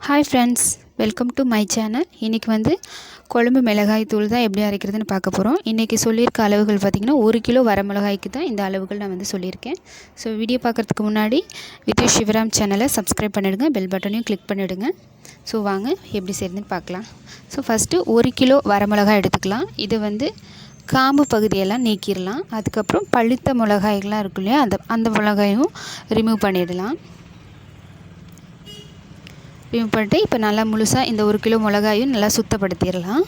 Hi friends, welcome to my channel. இன்றைக்கி வந்து குழம்பு மிளகாய் தூள் தான் எப்படி அரைக்கிறதுன்னு பார்க்க போகிறோம். இன்றைக்கி சொல்லியிருக்க அளவுகள் பார்த்திங்கன்னா 1 கிலோ வரமிளகாய்க்கு தான் இந்த அளவுகள் நான் வந்து சொல்லியிருக்கேன். ஸோ வீடியோ பார்க்குறதுக்கு முன்னாடி வித்யூ சிவராம் சேனலை சப்ஸ்கிரைப் பண்ணிவிடுங்க, பெல் பட்டனையும் கிளிக் பண்ணிவிடுங்க. ஸோ வாங்க எப்படி செய்யுதுன்னு பார்க்கலாம். ஸோ ஃபஸ்ட்டு 1 கிலோ வரமிளகாய் எடுத்துக்கலாம். இது வந்து காம்பு பகுதியெல்லாம் நீக்கிடலாம். அதுக்கப்புறம் பழுத்த மிளகாய்கள்லாம் இருக்கும் இல்லையா, அந்த மிளகாயும் ரிமூவ் பண்ணிடலாம். ரிமூவ் பண்ணிட்டு இப்போ நல்லா முழுசாக இந்த 1 கிலோ மிளகாயும் நல்லா சுத்தப்படுத்திடலாம்.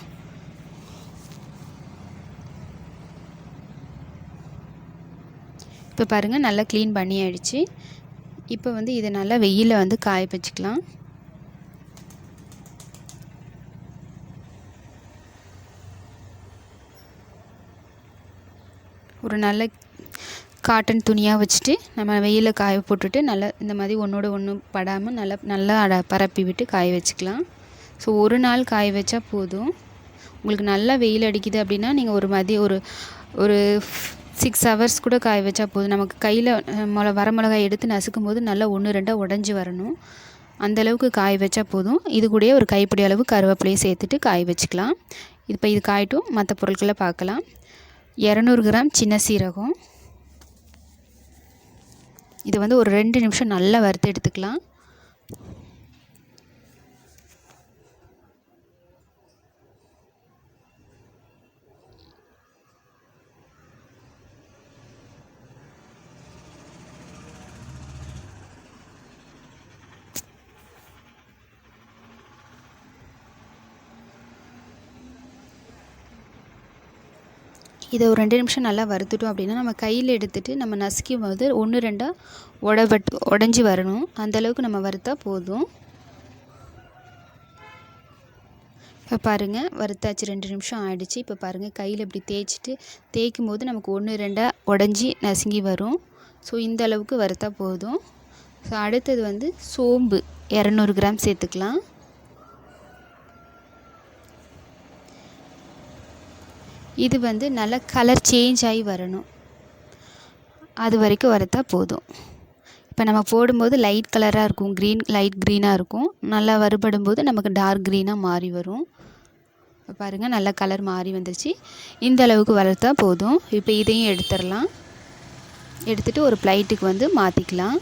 இப்போ பாருங்கள், நல்லா க்ளீன் பண்ணி ஆயிடுச்சு. இப்போ வந்து இதை நல்லா வெயிலில் வந்து காய வச்சுக்கலாம். ஒரு நல்ல காட்டன் துணியாக வச்சுட்டு நம்ம வெயிலில் காய போட்டுட்டு நல்லா இந்த மாதிரி ஒன்றோட ஒன்று படாமல் நல்லா பரப்பி விட்டு காய வச்சுக்கலாம். ஸோ ஒரு நாள் காய வச்சா போதும். உங்களுக்கு நல்லா வெயில் அடிக்குது அப்படின்னா நீங்கள் ஒரு 6 ஹவர்ஸ் கூட காய வச்சா போதும். நமக்கு கையில் வரமிளகாய் எடுத்து நசுக்கும் போது நல்லா 1-2 உடஞ்சி வரணும். அந்தளவுக்கு காய வச்சா போதும். இது கூட ஒரு கைப்பிடி அளவு கருவேப்பிலையை சேர்த்துட்டு காய வச்சுக்கலாம். இப்போ இது காயட்டும், மற்ற பொருட்களை பார்க்கலாம். 200 கிராம் சின்ன சீரகம், இது வந்து ஒரு 2 நிமிஷம் நல்லா வறுத்து எடுத்துக்கலாம். இதை ஒரு 2 நிமிஷம் நல்லா வறுத்துட்டோம் அப்படின்னா நம்ம கையில் எடுத்துகிட்டு நம்ம நசுக்கும் போது 1-2 உடஞ்சி வரணும். அந்தளவுக்கு நம்ம வறுத்தா போதும். இப்போ பாருங்கள், வறுத்தாச்சு, 2 நிமிஷம் ஆகிடுச்சு. இப்போ பாருங்கள், கையில் இப்படி தேய்க்கும் போது நமக்கு 1-2 உடஞ்சி நசுங்கி வரும். ஸோ இந்த அளவுக்கு வறுத்தா போதும். ஸோ அடுத்தது வந்து சோம்பு 200 கிராம் சேர்த்துக்கலாம். இது வந்து நல்லா கலர் சேஞ்ச் ஆகி வரணும், அது வரைக்கும் வறுத்தா போதும். இப்போ நம்ம போடும்போது லைட் கலராக இருக்கும், லைட் க்ரீனாக இருக்கும். நல்லா வறுபடும் போது நமக்கு டார்க் க்ரீனாக மாறி வரும். இப்போ பாருங்கள், நல்லா கலர் மாறி வந்துருச்சு. இந்த அளவுக்கு வறுத்தா போதும். இப்போ இதையும் எடுத்துடலாம். எடுத்துகிட்டு ஒரு பிளேட்டுக்கு வந்து மாற்றிக்கலாம்.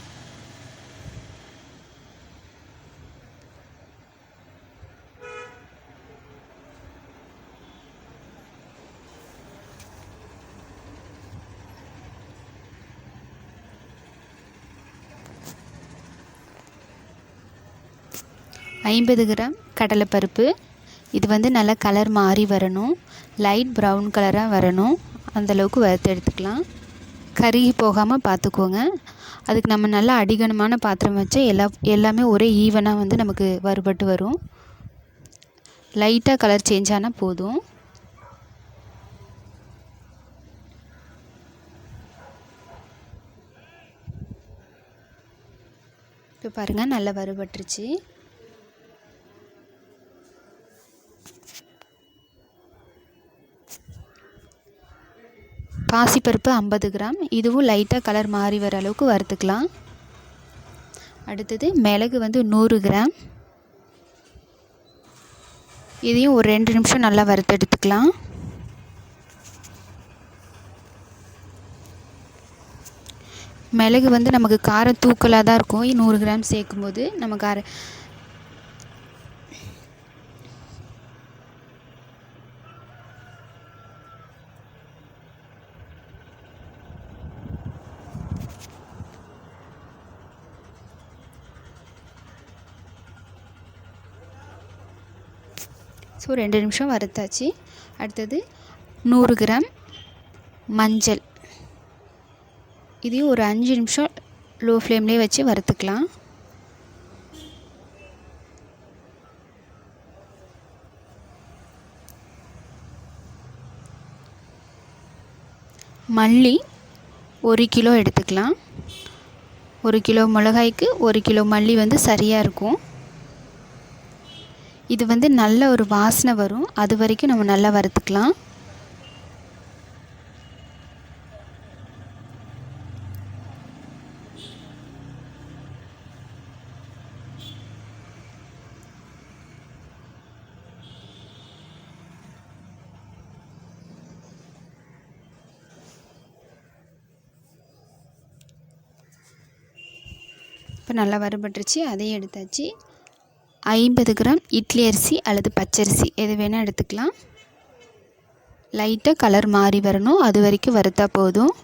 ஐம்பது கிராம் கடலைப்பருப்பு, இது வந்து நல்லா கலர் மாறி வரணும், லைட் ப்ரௌன் கலராக வரணும். அந்தளவுக்கு வறுத்து எடுத்துக்கலாம். கருகி போகாமல் பார்த்துக்கோங்க. அதுக்கு நம்ம நல்லா அடிகனமான பாத்திரம் வச்சு எல்லாமே ஒரே ஈவனாக வந்து நமக்கு வறுபட்டு வரும். லைட்டாக கலர் சேஞ்ச் ஆனால் போதும். இப்போ பாருங்கள், நல்லா வறுபட்டுருச்சு. பாசிப்பருப்பு 50 கிராம், இதுவும் லைட்டாக கலர் மாறி வர அளவுக்கு வறுத்துக்கலாம். அடுத்தது மிளகு வந்து 100 கிராம், இதையும் ஒரு 2 நிமிஷம் நல்லா வறுத்து எடுத்துக்கலாம். மிளகு வந்து நமக்கு காரம் தூக்கலாக தான் இருக்கும். 100 கிராம் சேர்க்கும்போது நம்ம ஸோ 2 நிமிஷம் வறுத்தாச்சு. அடுத்தது 100 கிராம் மஞ்சள், இதையும் ஒரு 5 நிமிஷம் லோ ஃப்ளேம்லேயே வச்சு வறுத்துக்கலாம். மல்லி 1 கிலோ எடுத்துக்கலாம். 1 கிலோ மிளகாய்க்கு 1 கிலோ மல்லி வந்து சரியாக இருக்கும். இது வந்து நல்ல ஒரு வாசனை வரும், அது வரைக்கும் நம்ம நல்லா வறுத்துக்கலாம். இப்போ நல்லா வறுபட்டுருச்சு, அதையும் எடுத்தாச்சு. 50 கிராம் இட்லி அரிசி அல்லது பச்சரிசி எது வேணால் எடுத்துக்கலாம். லைட்டாக கலர் மாறி வரணும், அது வரைக்கும் வறுத்தா போதும்.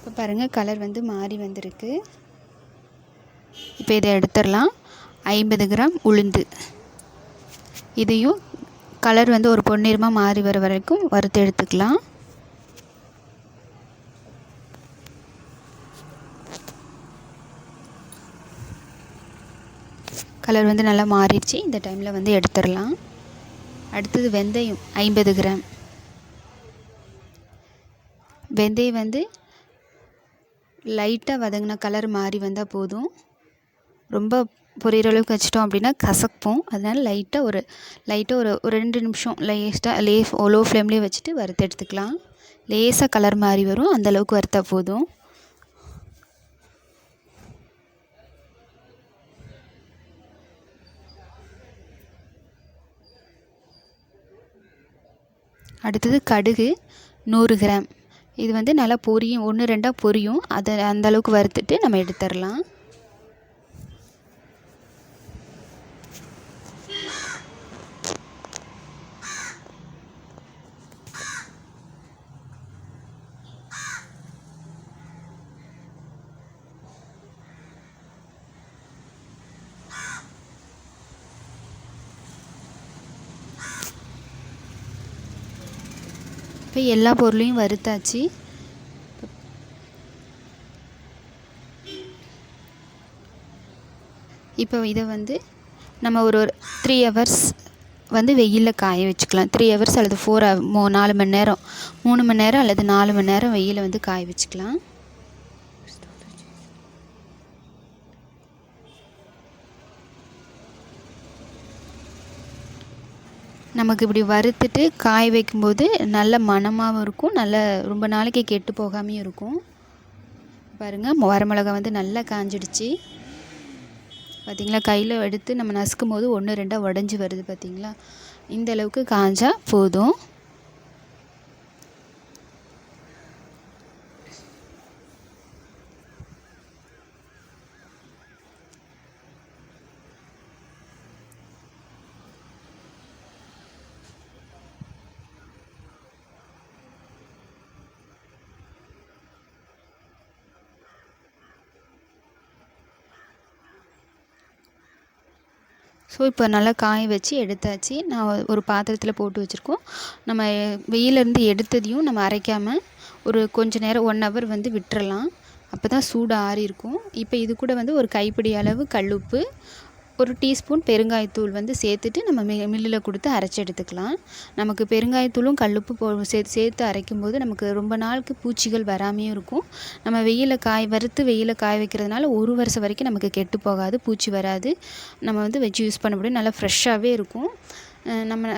இப்போ பாருங்கள் கலர் வந்து மாறி வந்திருக்கு. இப்போ இதை எடுத்துடலாம். 50 கிராம் உளுந்து, இதையும் கலர் வந்து ஒரு பொன்னிறமாக மாறி வர வரைக்கும் வறுத்து எடுத்துக்கலாம். கலர் வந்து நல்லா மாறிடுச்சு, இந்த டைமில் வந்து எடுத்துடலாம். அடுத்தது வெந்தயம் 50 கிராம். வெந்தயம் வந்து லைட்டாக வதங்கின கலர் மாறி வந்தால் போதும். ரொம்ப பொரியிற அளவுக்கு வச்சிட்டோம் அப்படின்னா கசப்போம். அதனால் லைட்டாக ஒரு 2 நிமிஷம் லோ ஃப்ளேம்லேயே வச்சுட்டு வறுத்து எடுத்துக்கலாம். லேசாக கலர் மாறி வரும், அந்தளவுக்கு வறுத்தா போதும். அடுத்தது கடுகு 100 கிராம். இது வந்து நல்லா பொரியும், 1-2 பொரியும். அந்தளவுக்கு வறுத்துட்டு நம்ம எடுத்துடலாம். இப்போ எல்லா பொருளையும் வறுத்தாச்சு. இப்போ இதை வந்து நம்ம ஒரு 3 ஹவர்ஸ் வந்து வெயிலில் காய வச்சுக்கலாம். 3 ஹவர்ஸ் அல்லது 4 மணி நேரம், 3 மணி நேரம் அல்லது 4 மணி நேரம் வெயிலில் வந்து காய வச்சுக்கலாம். நமக்கு இப்படி வறுத்துட்டு காய வைக்கும்போது நல்ல மணமாகவும் இருக்கும், நல்ல ரொம்ப நாளைக்கு கெட்டு போகாமையும் இருக்கும். பாருங்கள் வரமிளகா வந்து நல்லா காஞ்சிடுச்சு. பார்த்திங்களா, கையில் எடுத்து நம்ம நசுக்கும் போது 1-2 உடஞ்சி வருது. பார்த்திங்களா, இந்த அளவுக்கு காஞ்சா போதும். ஸோ இப்போ நல்லா காய வச்சு எடுத்தாச்சு. நான் ஒரு பாத்திரத்தில் போட்டு வச்சுருக்கோம். நம்ம வெயிலேருந்து எடுத்ததையும் நம்ம அரைக்காமல் ஒரு கொஞ்ச நேரம் 1 ஹவர் வந்து விட்டுறலாம். அப்போ தான் சூடு ஆறி இருக்கும். இப்போ இது கூட வந்து ஒரு கைப்பிடி அளவு கல்லுப்பு, 1 டீஸ்பூன் பெருங்காயத்தூள் வந்து சேர்த்துட்டு நம்ம மில்லில் கொடுத்து அரைச்சி எடுத்துக்கலாம். நமக்கு பெருங்காயத்தூளும் கல்லுப்பு சேர்த்து அரைக்கும்போது நமக்கு ரொம்ப நாளுக்கு பூச்சிகள் வராமையும் இருக்கும். நம்ம வெயிலில் காய வைக்கிறதுனால 1 வருஷம் வரைக்கும் நமக்கு கெட்டு போகாது, பூச்சி வராது. நம்ம வந்து வச்சு யூஸ் பண்ண முடியும், நல்லா ஃப்ரெஷ்ஷாகவே இருக்கும். நம்ம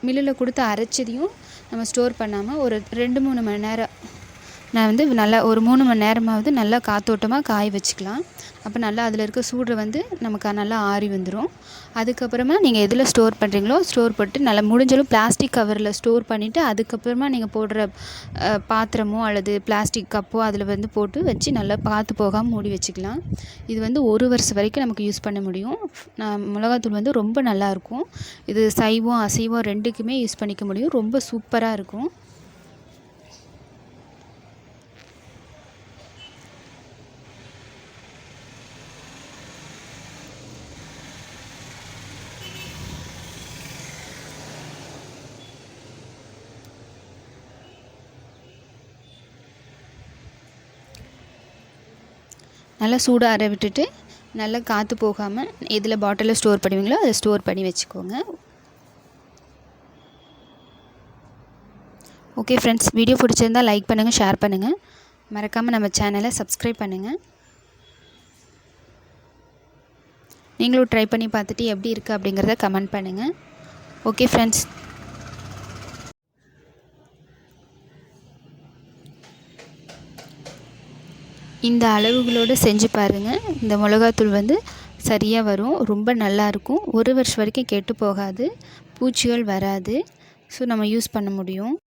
மில்லில் கொடுத்து அரைச்சதையும் நம்ம ஸ்டோர் பண்ணாமல் ஒரு 2-3 மணி நேரம் நான் வந்து நல்லா ஒரு 3 மணி நேரமாவது நல்லா காத்தோட்டமாக காய வச்சுக்கலாம். அப்போ நல்லா அதில் இருக்க சூடு வந்து நமக்கு நல்லா ஆறி வந்துடும். அதுக்கப்புறமா நீங்கள் எதில் ஸ்டோர் பண்ணுறீங்களோ ஸ்டோர் பண்ணிட்டு நல்லா முடிஞ்சளவு பிளாஸ்டிக் கவரில் ஸ்டோர் பண்ணிவிட்டு அதுக்கப்புறமா நீங்கள் போடுற பாத்திரமோ அல்லது பிளாஸ்டிக் கப்போ அதில் வந்து போட்டு வச்சு நல்லா பார்த்து போகாமல் மூடி வச்சுக்கலாம். இது வந்து 1 வருஷம் வரைக்கும் நமக்கு யூஸ் பண்ண முடியும். மிளகாத்தூள் வந்து ரொம்ப நல்லாயிருக்கும். இது சைவம் அசைவம் 2க்குமே யூஸ் பண்ணிக்க முடியும். ரொம்ப சூப்பராக இருக்கும். நல்லா சூடாக அரை விட்டுட்டு நல்லா காற்று போகாமல் எதில் பாட்டிலில் ஸ்டோர் பண்ணுவீங்களோ அதை ஸ்டோர் பண்ணி வச்சுக்கோங்க. ஓகே ஃப்ரெண்ட்ஸ், வீடியோ பிடிச்சிருந்தால் லைக் பண்ணுங்கள், ஷேர் பண்ணுங்கள். மறக்காமல் நம்ம சேனலை சப்ஸ்கிரைப் பண்ணுங்கள். நீங்களும் ட்ரை பண்ணி பார்த்துட்டு எப்படி இருக்குது அப்படிங்கிறத கமெண்ட் பண்ணுங்கள். Okay friends. இந்த அளவுகளோடு செஞ்சு பாருங்கள். இந்த மிளகாத்தூள் வந்து சரியாக வரும். ரொம்ப நல்லாயிருக்கும். 1 வருஷம் வரைக்கும் கெட்டு போகாது, பூச்சிகள் வராது. ஸோ நம்ம யூஸ் பண்ண முடியும்.